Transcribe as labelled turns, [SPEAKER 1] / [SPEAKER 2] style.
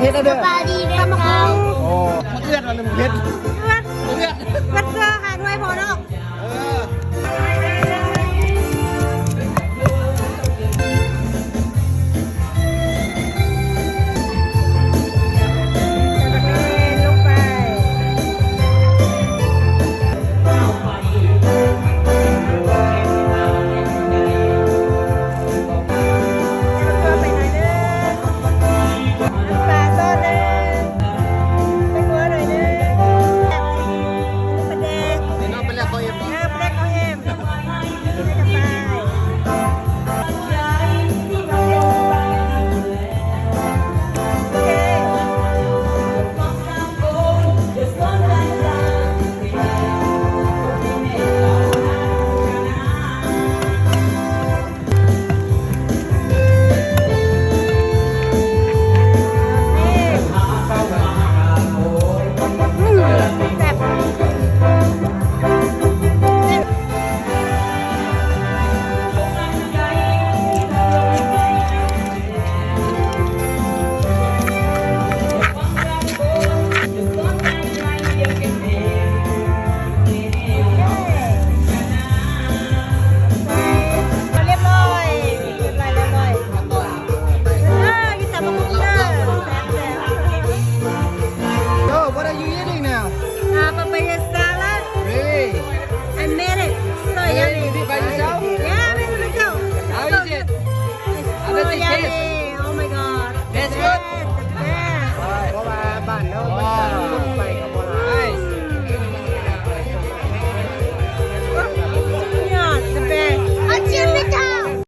[SPEAKER 1] ชรนะเด้อ
[SPEAKER 2] ปลาดีเด้อเจ้า
[SPEAKER 1] โอ้มันเอื้อนมันเลยมึงเพชร
[SPEAKER 2] เพื่อนวัดเสื้อค่ะด้วยพอเนาะ
[SPEAKER 1] เออ
[SPEAKER 2] ลงไปตัวไปหน่อยนึงปลาต้นนึงไปกัวหน่อยนึงปลาแดง
[SPEAKER 1] นี่น้องไปแล้วเขาเอ็มเนาะ
[SPEAKER 2] ปลาแดงเขาเอ็มเรียบร้อยกินแต่มะม่วงเด้อ
[SPEAKER 1] Yo, what are you eating now?
[SPEAKER 2] Papaya salad.
[SPEAKER 1] Really?
[SPEAKER 2] I made it. So
[SPEAKER 1] Really?
[SPEAKER 2] yummy.
[SPEAKER 1] You did by yourself?
[SPEAKER 2] Yeah, I made it myself.
[SPEAKER 1] How
[SPEAKER 2] So
[SPEAKER 1] is it?
[SPEAKER 2] It's
[SPEAKER 1] How
[SPEAKER 2] so
[SPEAKER 1] does it
[SPEAKER 2] yummy.
[SPEAKER 1] taste?
[SPEAKER 2] Oh my god.
[SPEAKER 1] Tastes
[SPEAKER 2] The
[SPEAKER 1] good?
[SPEAKER 2] best, the best.
[SPEAKER 1] เพราะว่าบ้านเรา